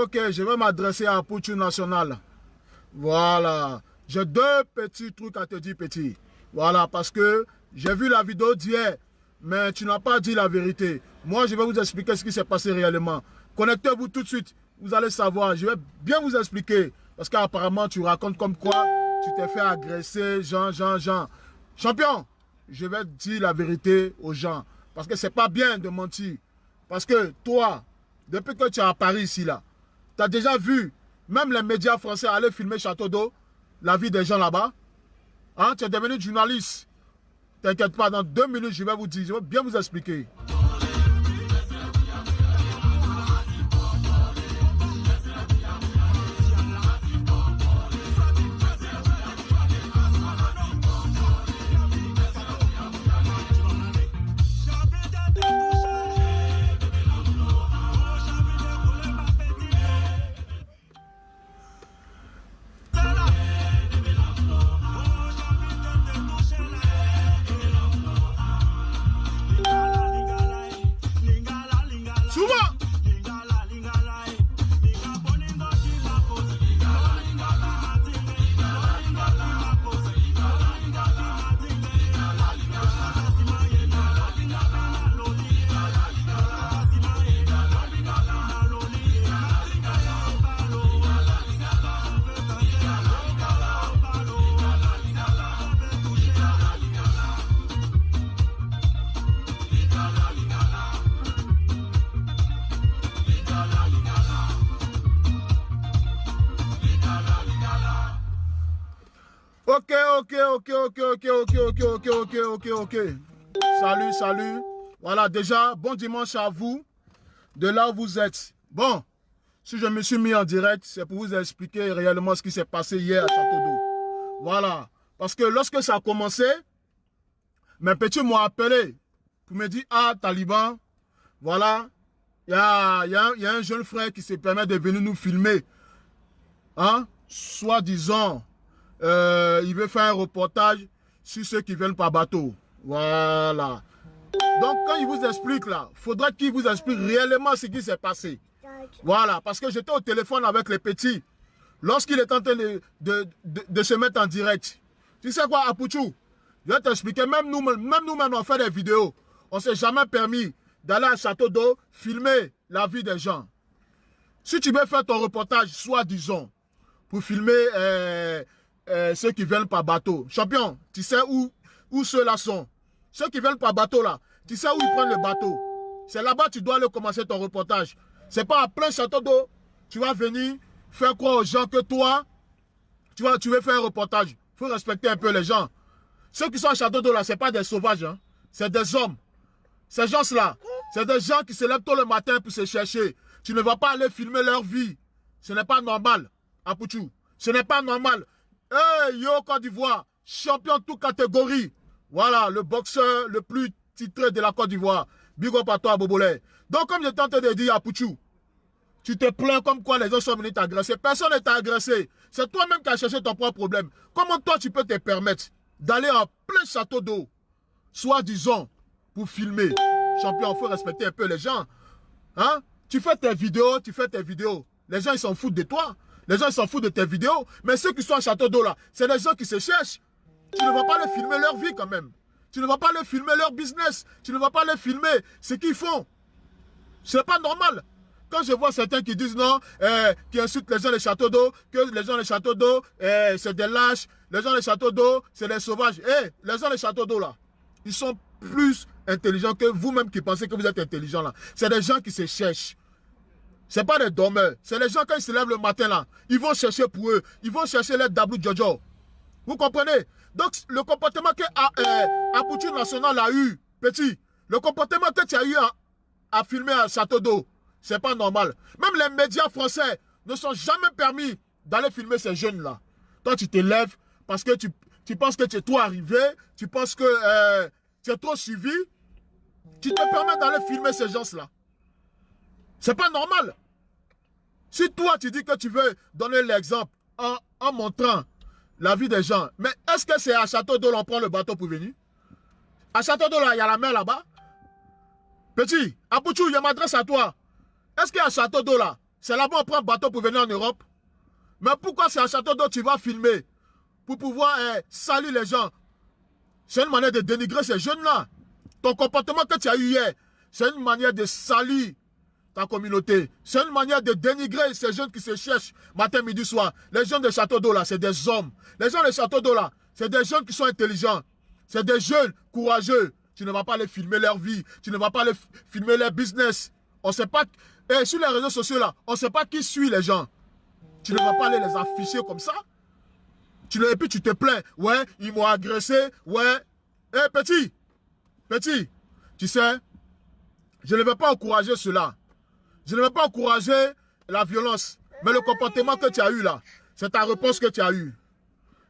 Ok, je vais m'adresser à Pouchou National. Voilà. J'ai deux petits trucs à te dire, petit. Voilà, parce que j'ai vu la vidéo d'hier, mais tu n'as pas dit la vérité. Moi, je vais vous expliquer ce qui s'est passé réellement. Connectez-vous tout de suite, vous allez savoir. Je vais bien vous expliquer. Parce qu'apparemment, tu racontes comme quoi tu t'es fait agresser, Jean. Champion, je vais dire la vérité aux gens. Parce que c'est pas bien de mentir. Parce que toi, depuis que tu es à Paris ici, là, tu as déjà vu, même les médias français aller filmer Château d'eau, la vie des gens là-bas. Hein? Tu es devenu journaliste. T'inquiète pas, dans 2 minutes, je vais vous dire, je vais bien vous expliquer. Ok. Salut. Voilà, déjà, bon dimanche à vous, de là où vous êtes. Bon, si je me suis mis en direct, c'est pour vous expliquer réellement ce qui s'est passé hier à Château d'eau. Voilà, parce que lorsque ça a commencé, mes petits m'ont appelé pour me dire, ah, Taliban, voilà, il y a un jeune frère qui se permet de venir nous filmer. Hein, soi-disant, il veut faire un reportage sur ceux qui viennent par bateau. Voilà. Donc, quand il vous explique là, il faudra qu'il vous explique réellement ce qui s'est passé. Voilà, parce que j'étais au téléphone avec les petits. Lorsqu'il est en train de se mettre en direct. Tu sais quoi, Apouchou? Je vais t'expliquer, même nous-mêmes, on fait des vidéos. On ne s'est jamais permis d'aller à Château d'eau, filmer la vie des gens. Si tu veux faire ton reportage, soi-disant, pour filmer ceux qui viennent par bateau. Champion, tu sais où ceux-là sont? Ceux qui viennent par bateau là, tu sais où ils prennent le bateau? C'est là-bas que tu dois aller commencer ton reportage. C'est pas à plein Château d'eau, tu vas venir faire croire aux gens que toi, tu veux faire un reportage. Il faut respecter un peu les gens. Ceux qui sont à Château d'eau là, ce n'est pas des sauvages, hein? C'est des hommes. Ces gens-là, c'est des gens qui se lèvent tôt le matin pour se chercher. Tu ne vas pas aller filmer leur vie. Ce n'est pas normal, Apouchou. Ce n'est pas normal. Hey, yo, Côte d'Ivoire, champion de toute catégorie. Voilà, le boxeur le plus titré de la Côte d'Ivoire. Big up à toi, Bobolé. Donc, comme je tentais de dire à Pouchou, tu te plains comme quoi les gens sont venus t'agresser. Personne ne t'a agressé. C'est toi-même qui as cherché ton propre problème. Comment toi, tu peux te permettre d'aller en plein Château d'eau, soi-disant, pour filmer? Champion, il faut respecter un peu les gens. Hein? Tu fais tes vidéos. Les gens, ils s'en foutent de toi. Les gens, ils s'en foutent de tes vidéos. Mais ceux qui sont à Château d'eau, là, c'est des gens qui se cherchent. Tu ne vas pas les filmer leur vie, quand même. Tu ne vas pas les filmer leur business. Tu ne vas pas les filmer ce qu'ils font. Ce n'est pas normal. Quand je vois certains qui disent non, qui insultent les gens des châteaux d'eau, que les gens des châteaux d'eau, c'est des lâches, les gens des châteaux d'eau, c'est des sauvages. Les gens des châteaux d'eau, là, ils sont plus intelligents que vous-même qui pensez que vous êtes intelligents, là. C'est des gens qui se cherchent. Ce n'est pas des dormeurs. C'est les gens, quand ils se lèvent le matin, là, ils vont chercher pour eux. Ils vont chercher les Dabou Jojo. Vous comprenez? Donc, le comportement que Apouchou National a eu, petit, le comportement que tu as eu à filmer à Château d'eau, c'est pas normal. Même les médias français ne sont jamais permis d'aller filmer ces jeunes-là. Toi, tu te lèves parce que tu penses que tu es trop arrivé, tu penses que tu es trop suivi. Tu te permets d'aller filmer ces gens-là. C'est pas normal. Si toi, tu dis que tu veux donner l'exemple en montrant la vie des gens, mais est-ce que c'est à Château d'eau qu'on prend le bateau pour venir? À Château d'eau, il y a la mer là-bas. Petit, Apouchou, je m'adresse à toi. Est-ce qu'à Château d'eau, là, C'est là-bas on prend bateau pour venir en Europe. Mais pourquoi c'est à Château d'Eau tu vas filmer pour pouvoir salir les gens? C'est une manière de dénigrer ces jeunes-là. Ton comportement que tu as eu hier, c'est une manière de salir ta communauté. C'est une manière de dénigrer ces jeunes qui se cherchent matin, midi, soir. Les jeunes de Château d'Eau là, c'est des hommes. Les gens de Château d'Eau là, c'est des jeunes qui sont intelligents. C'est des jeunes courageux. Tu ne vas pas les filmer leur vie. Tu ne vas pas les filmer leur business. On ne sait pas. Et sur les réseaux sociaux là, on ne sait pas qui suit les gens. Tu ne vas pas aller les afficher comme ça. Et puis tu te plains. Ouais, ils m'ont agressé. Ouais. Eh petit. Petit. Tu sais, je ne vais pas encourager cela. Je ne vais pas encourager la violence. Mais le comportement que tu as eu là, c'est ta réponse que tu as eue.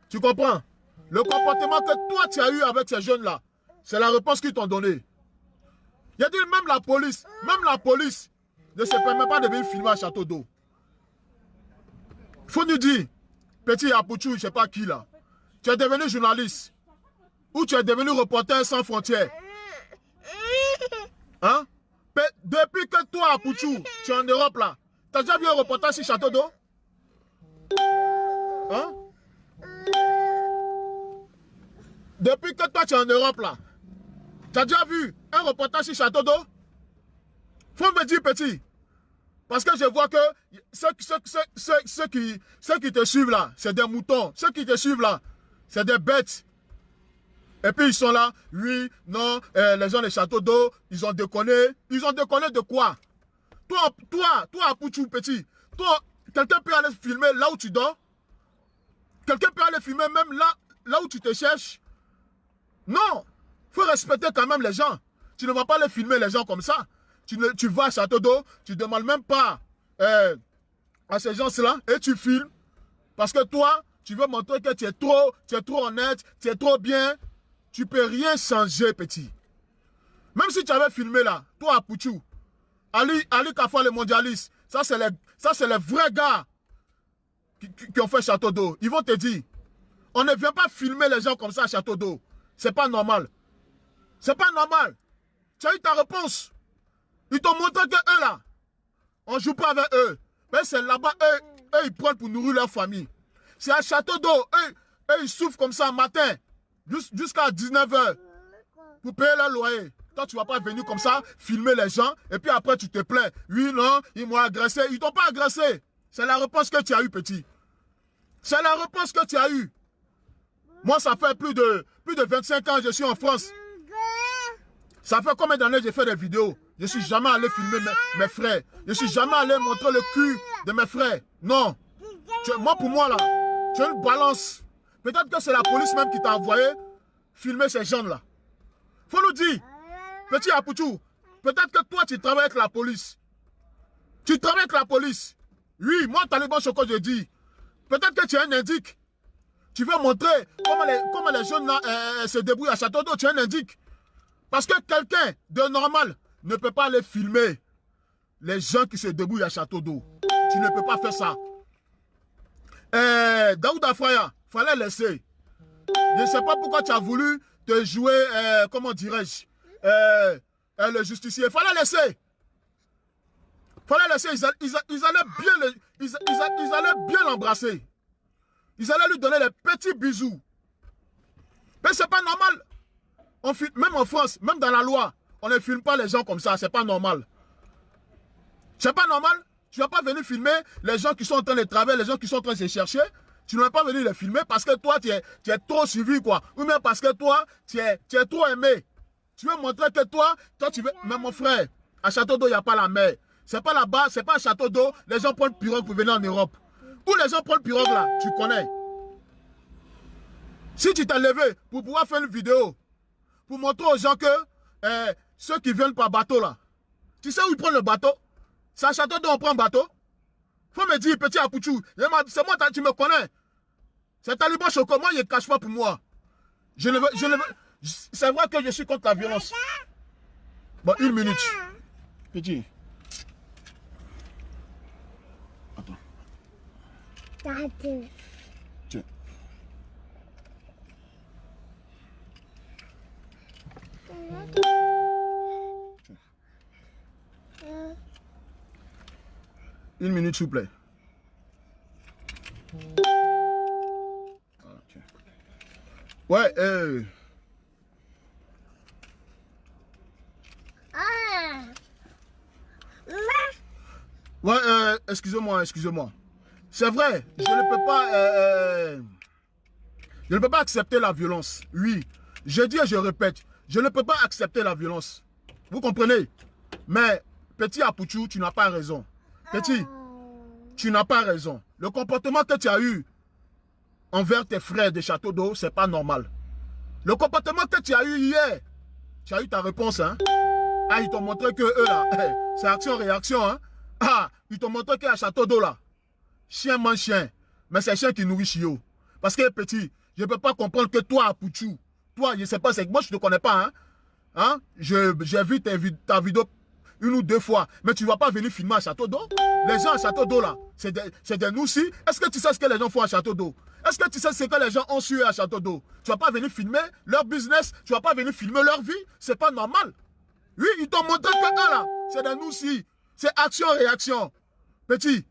Tu comprends? Le comportement que toi tu as eu avec ces jeunes-là, c'est la réponse qu'ils t'ont donnée. Il a dit même la police ne se permet pas de venir filmer à Château d'Eau. Il faut nous dire, petit Apouchou, je ne sais pas qui là, tu es devenu journaliste ou tu es devenu reporter sans frontières. Hein? Depuis que toi, Apouchou, tu es en Europe là, tu as déjà vu un reportage sur Château d'Eau? Hein? Depuis que toi, tu es en Europe là, tu as déjà vu un reportage sur Château d'Eau? Faut me dire, petit. Parce que je vois que ceux qui te suivent là, c'est des moutons. Ceux qui te suivent là, c'est des bêtes. Et puis ils sont là, oui, non, les gens des Châteaux d'Eau, ils ont déconné. Ils ont déconné de quoi? Toi, Apouchou, petit, toi, quelqu'un peut aller filmer là où tu dors? Quelqu'un peut aller filmer même là où tu te cherches? Non! Il faut respecter quand même les gens. Tu ne vas pas aller filmer les gens comme ça. Tu vas à Château d'Eau, tu ne demandes même pas à ces gens-là et tu filmes. Parce que toi, tu veux montrer que tu es trop honnête, tu es trop bien. Tu ne peux rien changer, petit. Même si tu avais filmé là, toi, Apouchou, Ali Kafa, le mondialiste, ça c'est les vrais gars qui ont fait Château d'Eau. Ils vont te dire, on ne vient pas filmer les gens comme ça à Château d'Eau. C'est pas normal. C'est pas normal. Tu as eu ta réponse. Ils t'ont montré que eux là, on ne joue pas avec eux. Mais c'est là-bas, eux, ils prennent pour nourrir leur famille. C'est à Château d'Eau, eux, ils souffrent comme ça matin, jusqu'à 19 h pour payer leur loyer. Toi, tu ne vas pas venir comme ça, filmer les gens, et puis après, tu te plains. Oui, non, ils m'ont agressé. Ils ne t'ont pas agressé. C'est la réponse que tu as eue, petit. C'est la réponse que tu as eue. Moi, ça fait plus de 25 ans que je suis en France. Ça fait combien d'années que j'ai fait des vidéos? Je ne suis jamais allé filmer mes frères. Je ne suis jamais allé montrer le cul de mes frères. Non. Moi, pour moi, là, tu as une balance. Peut-être que c'est la police même qui t'a envoyé filmer ces gens-là. Faut nous dire, petit Apouchou, peut-être que toi, tu travailles avec la police. Tu travailles avec la police. Oui, moi, Taliban Choco, je dis. Peut-être que tu es un indique. Tu veux montrer comment les jeunes là, se débrouillent à Château d'Eau. Tu es un indique. Parce que quelqu'un de normal ne peut pas aller filmer les gens qui se débrouillent à Château d'Eau. Tu ne peux pas faire ça. Daouda Faya, fallait laisser. Je ne sais pas pourquoi tu as voulu te jouer, comment dirais-je, le justicier. Fallait laisser. Fallait laisser. Ils allaient bien l'embrasser. Ils allaient lui donner les petits bisous. Mais c'est pas normal. Même en France, même dans la loi, on ne filme pas les gens comme ça. C'est pas normal. C'est pas normal. Tu ne vas pas venir filmer les gens qui sont en train de travailler, les gens qui sont en train de se chercher. Tu ne vas pas venir les filmer parce que toi, tu es trop suivi, quoi. Ou même parce que toi, tu es trop aimé. Tu veux montrer que toi tu veux... Mais mon frère, à Château d'Eau, il n'y a pas la mer. C'est pas là-bas, c'est pas à Château d'Eau. Les gens prennent pirogue pour venir en Europe. Où les gens prennent pirogue là, tu connais. Si tu t'es levé pour pouvoir faire une vidéo, pour montrer aux gens que ceux qui viennent par bateau là, tu sais où ils prennent le bateau? C'est à Château d'Eau on prend un bateau. Faut me dire, petit Apouchou, c'est moi, tu me connais. C'est Taliban Choco, moi, il ne cache pas pour moi. C'est vrai que je suis contre la violence. Bon, une minute. Petit. Attends. Tiens. Une minute, s'il vous plaît. Okay. Ouais, ouais, excusez-moi. C'est vrai, je ne peux pas accepter la violence. Oui, je dis et je répète, je ne peux pas accepter la violence. Vous comprenez? Mais, petit Apouchou, tu n'as pas raison. Petit, tu n'as pas raison. Le comportement que tu as eu envers tes frères de Château d'Eau, c'est pas normal. Le comportement que tu as eu hier, tu as eu ta réponse, hein? Ah, ils t'ont montré que eux là, c'est action-réaction, hein? Ah, ils t'ont montré qu'à Château d'Eau là, chien mange chien, mais c'est chien qui nourrit chiot. Parce que petit, je ne peux pas comprendre que toi, Apouchou, toi, je ne sais pas, c'est que moi je ne te connais pas, hein? Hein? J'ai vu ta vidéo une ou deux fois, mais tu ne vas pas venir filmer à Château d'Eau. Les gens à Château d'Eau là, c'est des noussis. Est-ce que tu sais ce que les gens font à Château d'Eau? Est-ce que tu sais ce que les gens ont su à Château d'Eau? Tu ne vas pas venir filmer leur business, tu ne vas pas venir filmer leur vie, c'est pas normal. Oui, ils t'ont montré que eux là, c'est des noussis. C'est action-réaction. Petit.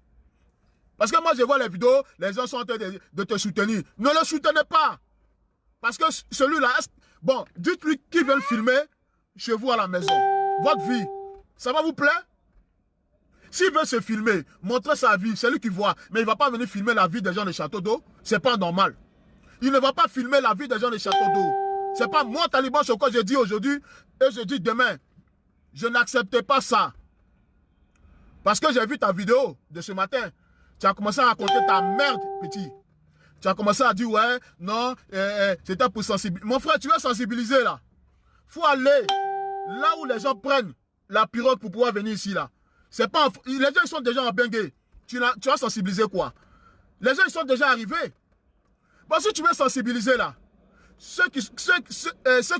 Parce que moi, je vois les vidéos, les gens sont en train de te soutenir. Ne le soutenez pas. Parce que celui-là, bon, dites-lui qu'il vient le filmer chez vous à la maison. Votre vie, ça va vous plaire? S'il veut se filmer, montrer sa vie, c'est lui qui voit. Mais il ne va pas venir filmer la vie des gens de Château d'Eau. C'est pas normal. Il ne va pas filmer la vie des gens de Château d'Eau. C'est pas moi, Taliban Choco, je dis aujourd'hui et je dis demain. Je n'accepte pas ça. Parce que j'ai vu ta vidéo de ce matin. Tu as commencé à raconter ta merde, petit. Tu as commencé à dire, ouais, non, c'était pour sensibiliser. Mon frère, tu veux sensibiliser là. Il faut aller là où les gens prennent la pirogue pour pouvoir venir ici là. C'est pas les gens ils sont déjà en bengue. Tu vas sensibiliser quoi? Les gens ils sont déjà arrivés. Bon, si tu veux sensibiliser là, ceux qui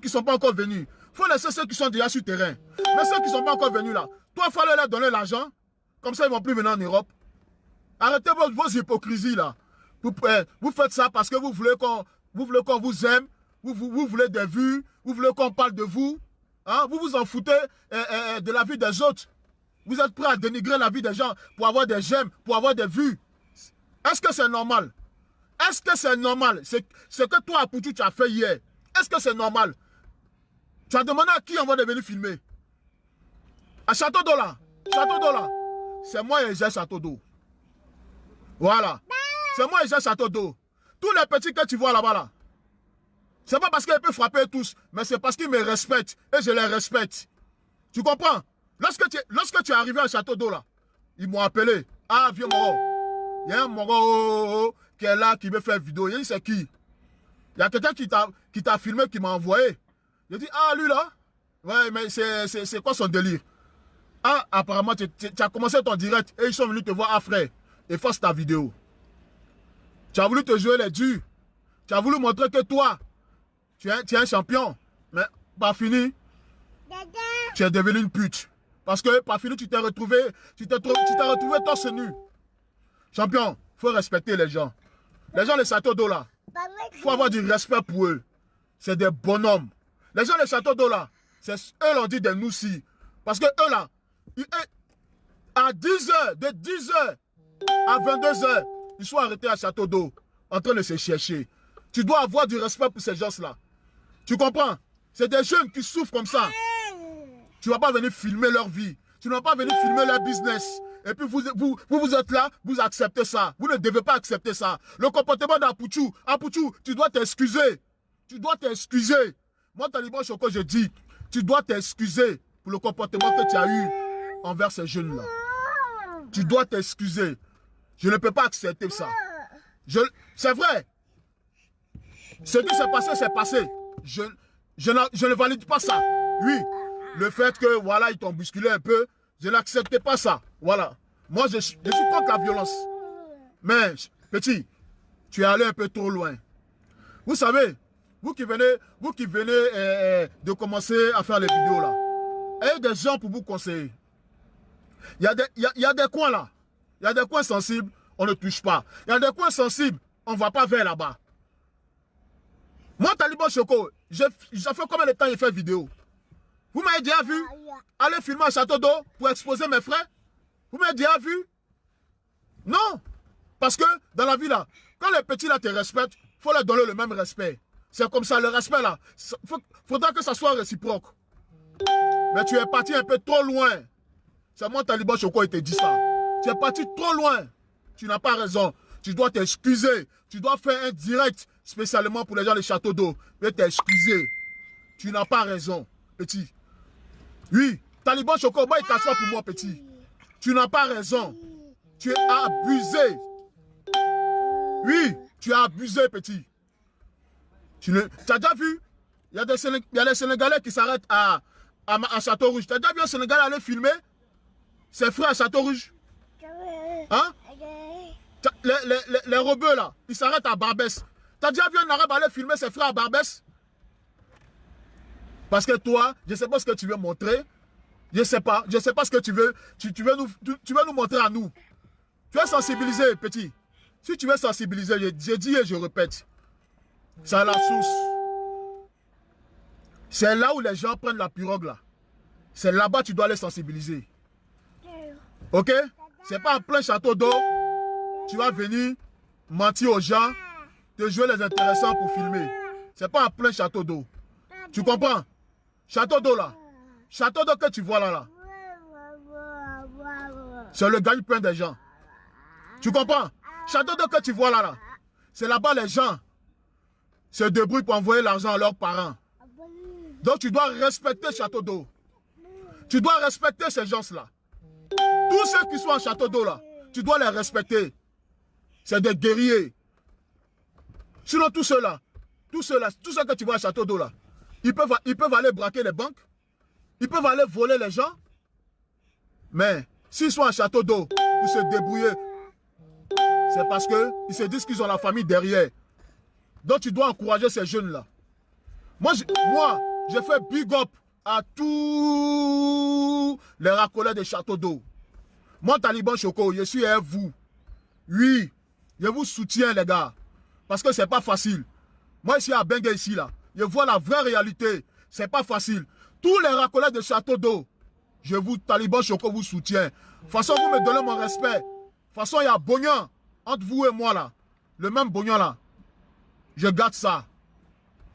sont pas encore venus, il faut laisser ceux qui sont déjà sur le terrain. Mais ceux qui sont pas encore venus là, toi, il fallait leur donner l'argent. Comme ça, ils ne vont plus venir en Europe. Arrêtez vos hypocrisies là. Vous faites ça parce que vous voulez qu'on vous aime. Vous voulez des vues. Vous voulez qu'on parle de vous. Hein? Vous vous en foutez de la vie des autres. Vous êtes prêts à dénigrer la vie des gens pour avoir des j'aime, pour avoir des vues. Est-ce que c'est normal? Est-ce que c'est normal? Ce que toi, Apouchou, tu as fait hier. Est-ce que c'est normal? Tu as demandé à qui on va venir filmer? À Château d'Eau là. Château d'Eau là. C'est moi et j'ai Château d'Eau. Voilà. C'est moi et j'ai Château d'Eau. Tous les petits que tu vois là-bas là. C'est pas parce qu'ils peuvent frapper tous, mais c'est parce qu'ils me respectent et je les respecte. Tu comprends? Lorsque tu es arrivé à Château d'Eau là, ils m'ont appelé. Ah, vieux Moro. Il y a un Moro qui est là, qui veut faire vidéo. Il dit, c'est qui? Il y a quelqu'un qui t'a filmé, qui m'a envoyé. J'ai dit, ah, lui là? Ouais, mais c'est quoi son délire? Ah, apparemment, tu as commencé ton direct et ils sont venus te voir, ah frère, efface ta vidéo. Tu as voulu te jouer les durs. Tu as voulu montrer que toi, tu es un champion. Mais pas fini. Tu es devenu une pute. Parce que pas fini, tu t'es retrouvé torse nu. Champion, il faut respecter les gens. Les gens de Château d'Eau là, il faut avoir du respect pour eux. C'est des bonhommes. Les gens de Château d'Eau là, eux l'ont dit des noussis. Parce que eux là, à 10h, de 10h à 22h, ils sont arrêtés à Château d'Eau, en train de se chercher. Tu dois avoir du respect pour ces gens-là. Tu comprends? C'est des jeunes qui souffrent comme ça. Tu ne vas pas venir filmer leur vie. Tu ne vas pas venir filmer leur business. Et puis vous êtes là, vous acceptez ça. Vous ne devez pas accepter ça. Le comportement d'Apouchou, Apouchou, tu dois t'excuser. Tu dois t'excuser. Moi, Taliban Choco, je dis, tu dois t'excuser pour le comportement que tu as eu envers ces jeunes-là. Tu dois t'excuser. Je ne peux pas accepter ça. C'est vrai. Ce qui s'est passé, c'est passé. Je ne valide pas ça. Oui, le fait que, voilà, ils t'ont bousculé un peu, je n'accepte pas ça. Voilà. Moi, je suis contre la violence. Mais, petit, tu es allé un peu trop loin. Vous savez, vous qui venez de commencer à faire les vidéos là, ayez des gens pour vous conseiller. Il y a des coins là. Il y a des coins sensibles, on ne touche pas. Il y a des coins sensibles, on ne va pas vers là-bas. Moi, Taliban Choco, j'ai fait combien de temps j'ai fait vidéo? Vous m'avez déjà vu aller filmer à Château d'Eau pour exposer mes frères? Vous m'avez déjà vu? Parce que dans la vie là, quand les petits là te respectent, il faut leur donner le même respect. C'est comme ça, le respect là, faudra que ça soit réciproque. Mais tu es parti un peu trop loin. C'est moi, Taliban Choco, il te dit ça. Tu es parti trop loin. Tu n'as pas raison. Tu dois t'excuser. Tu dois faire un direct spécialement pour les gens de Château d'Eau. Mais t'excuser. Tu n'as pas raison, petit. Oui, Taliban Choco, moi, il t'assoit pour moi, petit. Tu n'as pas raison. Tu es abusé. Oui, tu as abusé, petit. Tu as déjà vu? Il y a des Sénégalais qui s'arrêtent à Château-Rouge. Tu as déjà vu un Sénégalais aller filmer ses frères à Château-Rouge? Hein? Les rebeux là, ils s'arrêtent à Barbès. Tu as déjà vu un Arabe aller filmer ses frères à Barbès? Parce que toi, je ne sais pas ce que tu veux montrer. Je ne sais pas ce que tu veux. Tu veux nous montrer à nous. Tu veux sensibiliser, petit. Si tu veux sensibiliser, je dis et je répète. C'est à la source. C'est là où les gens prennent la pirogue là. C'est là-bas que tu dois les sensibiliser. Ok? C'est pas en plein Château d'Eau. Tu vas venir mentir aux gens, te jouer les intéressants pour filmer. C'est pas en plein Château d'Eau. Tu comprends? Château d'Eau là. Château d'Eau que tu vois là. C'est le gagne-pain des gens. Tu comprends? Château d'Eau que tu vois là. C'est là-bas les gens se débrouillent pour envoyer l'argent à leurs parents. Donc tu dois respecter Château d'Eau. Tu dois respecter ces gens-là. Tous ceux qui sont à Château d'Eau là, tu dois les respecter. C'est des guerriers. Sinon tous ceux que tu vois à Château d'Eau là, ils peuvent aller braquer les banques. Ils peuvent aller voler les gens. Mais s'ils sont à Château d'Eau pour se débrouiller, c'est parce qu'ils se disent qu'ils ont la famille derrière. Donc tu dois encourager ces jeunes-là. Moi, je fais big up à tous les racoleurs de Château d'Eau. Moi, Taliban Choco, je suis avec vous. Oui, je vous soutiens, les gars. Parce que c'est pas facile. Moi, ici à Bengue, ici, là, je vois la vraie réalité. C'est pas facile. Tous les racoleurs de Château d'Eau, Taliban Choco, vous soutient. De toute façon, vous me donnez mon respect. De toute façon, il y a Bognan entre vous et moi, là. Le même Bognan, là. Je garde ça.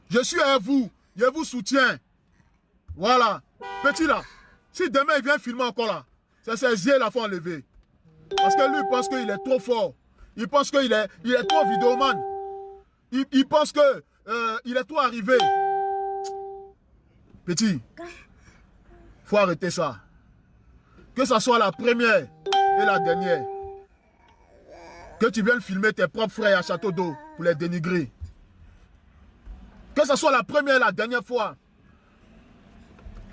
Je suis avec vous. Je vous soutiens. Voilà. Petit, là. Si demain, il vient filmer encore, là, c'est ses yeux, là, faut enlever. Parce que lui, il pense qu'il est trop fort. Il pense qu'il est trop vidéoman. Il pense que il est trop arrivé. Petit, faut arrêter ça. Que ce soit la première et la dernière. Que tu viennes filmer tes propres frères à Château d'Eau pour les dénigrer. Que ce soit la première et la dernière fois.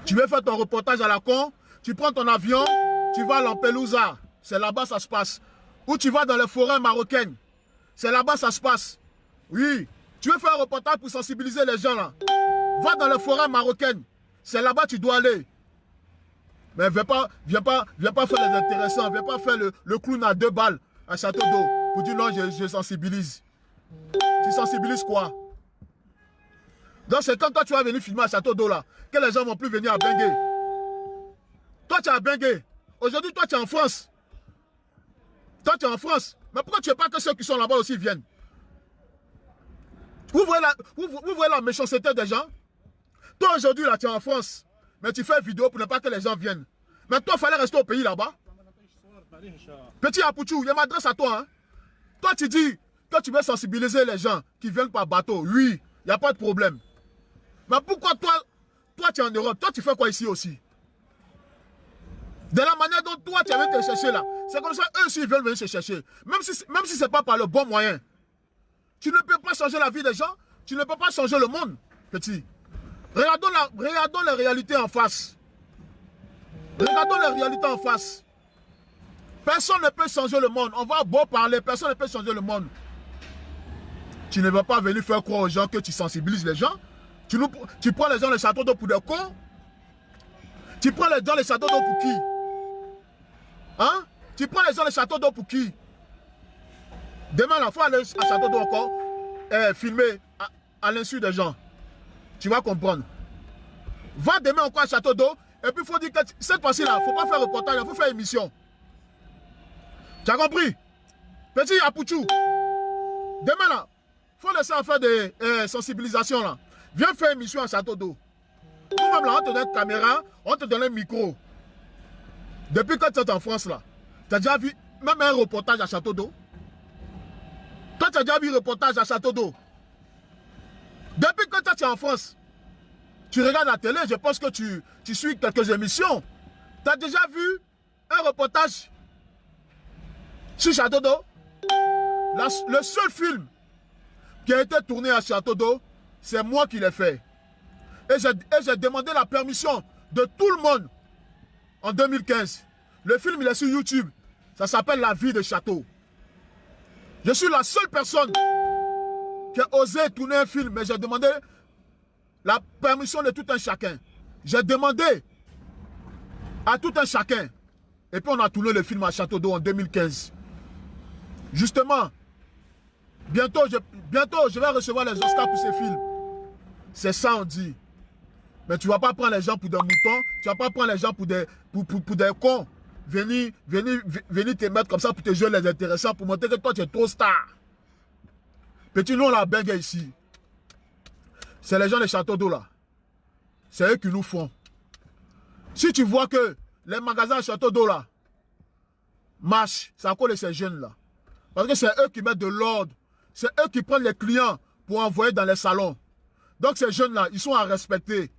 Tu veux faire ton reportage à la con, tu prends ton avion, tu vas à Lampelusa. C'est là-bas ça se passe. Ou tu vas dans les forêts marocaines. C'est là-bas ça se passe. Oui. Tu veux faire un reportage pour sensibiliser les gens là. Va dans les forêts marocaines. C'est là-bas que tu dois aller. Mais viens pas faire les intéressants. Viens pas faire le clown à 2 balles à Château d'Eau. Pour dire non, je sensibilise. Tu sensibilises quoi? Donc c'est quand toi tu vas venir filmer à Château d'Eau là, que les gens vont plus venir à Bengue. Toi tu es à Bengue. Aujourd'hui toi tu es en France. Toi tu es en France. Mais pourquoi tu ne veux pas que ceux qui sont là-bas aussi viennent? Vous voyez la méchanceté des gens? Toi aujourd'hui là tu es en France. Mais tu fais une vidéo pour ne pas que les gens viennent. Mais toi il fallait rester au pays là-bas. Petit Apouchou, je m'adresse à toi. Hein? Toi tu dis que tu veux sensibiliser les gens qui viennent par bateau. Oui, il n'y a pas de problème. Mais pourquoi toi tu es en Europe? Toi tu fais quoi ici aussi? De la manière dont toi tu avais te chercher là. C'est comme ça, eux aussi ils veulent venir se chercher. Même si ce n'est pas par le bon moyen. Tu ne peux pas changer la vie des gens. Tu ne peux pas changer le monde, petit. Regardons la réalité en face. Regardons la réalité en face. Personne ne peut changer le monde. On va beau parler, personne ne peut changer le monde. Tu ne vas pas venir faire croire aux gens que tu sensibilises les gens. Tu prends les gens les Château d'Eau pour des cons. Tu prends les gens les Château d'Eau pour qui? Hein? Tu prends les gens les Château d'Eau pour qui? Demain, la fois, aller à Château d'Eau encore, filmer à l'insu des gens. Tu vas comprendre. Va demain encore à Château d'Eau, et puis il faut dire que cette fois-ci là, il ne faut pas faire reportage, il faut faire émission. Tu as compris? Petit Apouchou, demain là, faut laisser faire des sensibilisations là. Viens faire une émission à Château d'eau. Nous-mêmes là, on te donne une caméra, on te donne un micro. Depuis que tu es en France là, tu as déjà vu même un reportage à Château d'eau? Toi, tu as déjà vu un reportage à Château d'eau? Depuis que toi, tu es en France, tu regardes la télé, je pense que tu suis quelques émissions. Tu as déjà vu un reportage sur Château d'eau? Le seul film qui a été tourné à Château d'eau, c'est moi qui l'ai fait. Et j'ai demandé la permission de tout le monde en 2015. Le film, il est sur YouTube. Ça s'appelle La vie de Château. Je suis la seule personne qui a osé tourner un film, mais j'ai demandé la permission de tout un chacun. J'ai demandé à tout un chacun. Et puis on a tourné le film à Château d'eau en 2015. Justement, bientôt je vais recevoir les Oscars pour ces films. C'est ça on dit. Mais tu ne vas pas prendre les gens pour des moutons, tu ne vas pas prendre les gens pour des cons. Venir te mettre comme ça pour te jouer les intéressants, pour montrer que toi tu es trop star. Petit, nous on la bengue ici. C'est les gens de Château d'eau là. C'est eux qui nous font. Si tu vois que les magasins à Château d'eau là marchent, c'est à cause de ces jeunes là. Parce que c'est eux qui mettent de l'ordre. C'est eux qui prennent les clients pour envoyer dans les salons. Donc ces jeunes là, ils sont à respecter.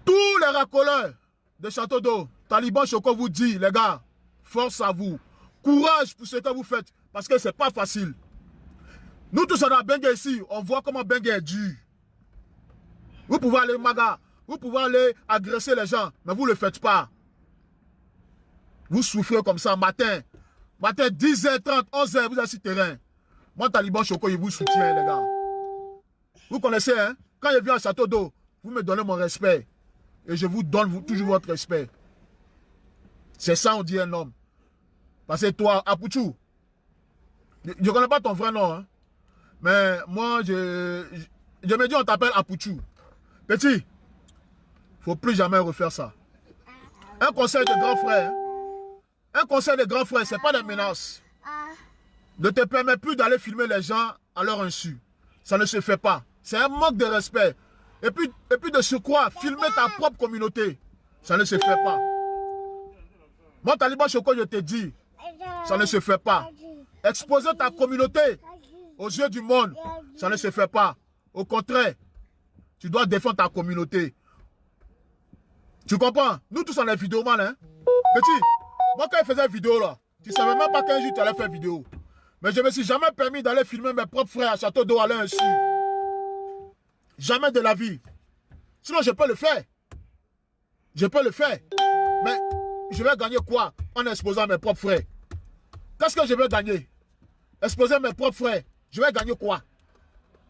Tous les racoleurs de Château d'eau, Taliban Choco vous dit, les gars, force à vous. Courage pour ce que vous faites. Parce que c'est pas facile. Nous tous on a Bengue ici, on voit comment Bengue est dur. Vous pouvez aller maga, vous pouvez aller agresser les gens, mais vous ne le faites pas. Vous souffrez comme ça, matin 10h30, 11h, vous êtes sur le terrain. Moi, Taliban Choco, il vous soutient, les gars. Vous connaissez, hein? Quand je viens à Château d'eau, vous me donnez mon respect. Et je vous donne toujours votre respect. C'est ça, on dit un homme. Parce que toi, Apouchou, je ne connais pas ton vrai nom, hein? Mais moi, je me dis, on t'appelle Apouchou. Petit, il ne faut plus jamais refaire ça. Un conseil de grand frère, hein? Un conseil de grand frère, ce n'est pas des menaces. Ne te permets plus d'aller filmer les gens à leur insu. Ça ne se fait pas. C'est un manque de respect. Et puis de surcroît, filmer ta propre communauté. Ça ne se fait pas. Moi, Taliban Choco, je te dis, ça ne se fait pas. Exposer ta communauté aux yeux du monde, ça ne se fait pas. Au contraire, tu dois défendre ta communauté. Tu comprends? Nous tous on est vidéoman, hein? Petit, moi quand je faisais vidéo là, tu ne savais même pas qu'un jour tu allais faire vidéo. Mais je ne me suis jamais permis d'aller filmer mes propres frères à Château d'eau à leur insu. Jamais de la vie. Sinon, je peux le faire. Je peux le faire. Mais je vais gagner quoi en exposant mes propres frères? Qu'est-ce que je vais gagner? Exposer mes propres frères. Je vais gagner quoi?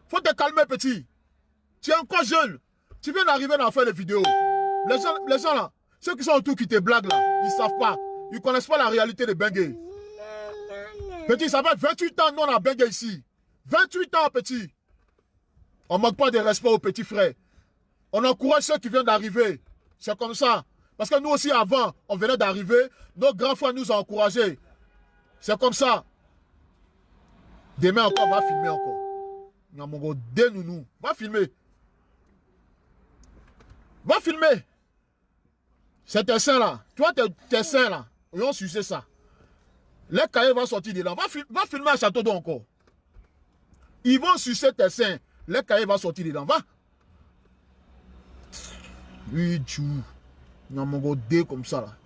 Faut te calmer, petit. Tu es encore jeune. Tu viens d'arriver à faire des vidéos. Les gens là, ceux qui sont autour qui te blaguent là, ils ne savent pas. Ils ne connaissent pas la réalité de Bengue. Petit, ça fait 28 ans, nous on a Bengue ici. 28 ans, petit. On ne manque pas de respect aux petits frères. On encourage ceux qui viennent d'arriver. C'est comme ça. Parce que nous aussi, avant, on venait d'arriver. Nos grands frères nous ont encouragés. C'est comme ça. Demain encore, on va filmer encore. Nous. Va filmer. Va filmer. C'est tes seins là. Tu vois tes seins là. Ils ont sucé ça. Les cahiers vont sortir de là. Va filmer à Château d'eau encore. Ils vont sucer tes seins. Les cahiers vont sortir dedans. Va. Oui, tu. Il y a mon dé comme ça là.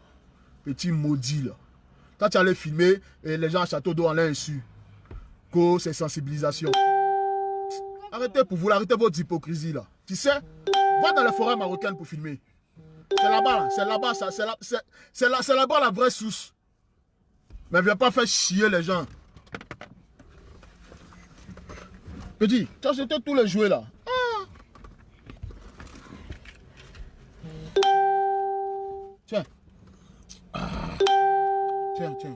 Petit maudit là. Quand tu allais filmer, et les gens à Château d'eau en l'air insu. Que c'est sensibilisation. Arrêtez pour vous, arrêtez votre hypocrisie là. Tu sais, va dans les forêts marocaines pour filmer. C'est là-bas, là. C'est là-bas, c'est là-bas la vraie source. Mais viens pas faire chier les gens. Petit, tu as jeté tous les jouets là. Tiens. Tiens. Tiens.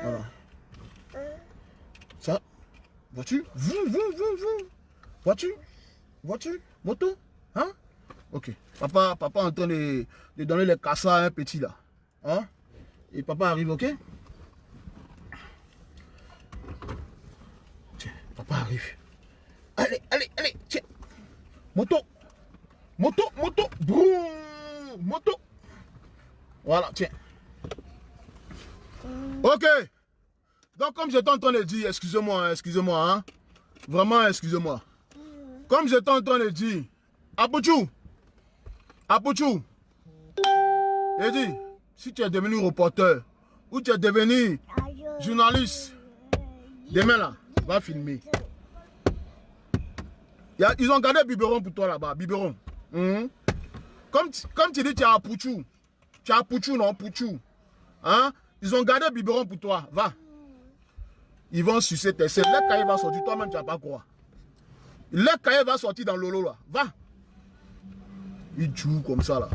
Voilà. Ça. Vois-tu? Vois-tu? Moto? Hein? Ok. Papa est en train de donner les cassas à un petit là. Hein? Et papa arrive, ok? Tiens, papa arrive. Allez, allez, allez, tiens. Moto. Moto, moto. Broum. Moto. Voilà, tiens. Ok. Donc, comme j'étais en train de dire, excusez-moi, excusez-moi, hein. Vraiment, excusez-moi. Comme j'étais en train de dire, Apouchou, Apouchou, j'ai dit, si tu es devenu reporter ou tu es devenu journaliste, demain là, va filmer. Ils ont gardé biberon pour toi là-bas, biberon. Comme tu dis, tu es Apouchou. Tu es Apouchou, non, Apouchou. Hein? Ils ont gardé biberon pour toi, va. Ils vont sucer tes selles. Le cahier va sortir, toi-même tu vas pas croire. Le cahier va sortir dans l'eau là, va. Il joue comme ça là.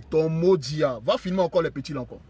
Ton maudit, va filmer encore les petits là encore.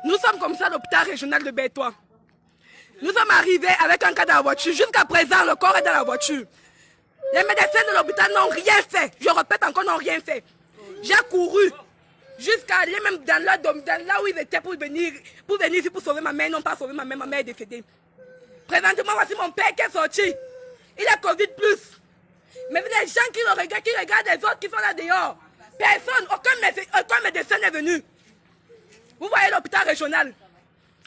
Nous sommes comme ça à l'hôpital régional de Bétois. Nous sommes arrivés avec un cas dans la voiture. Jusqu'à présent, le corps est dans la voiture. Les médecins de l'hôpital n'ont rien fait. Je répète encore, n'ont rien fait. J'ai couru jusqu'à aller même dans là où ils étaient pour venir ici pour sauver ma mère. Ils n'ont pas sauvé ma mère est décédée. Présentement, voici mon père qui est sorti. Il a Covid+. Mais les gens qui regardent les autres qui sont là dehors. Personne, aucun médecin n'est venu. Vous voyez l'hôpital régional.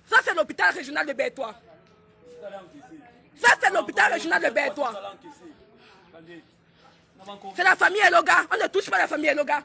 Ça, c'est l'hôpital régional de Bétois. Ça, c'est l'hôpital régional de Bétois. C'est la famille Eloga. On ne touche pas la famille Eloga.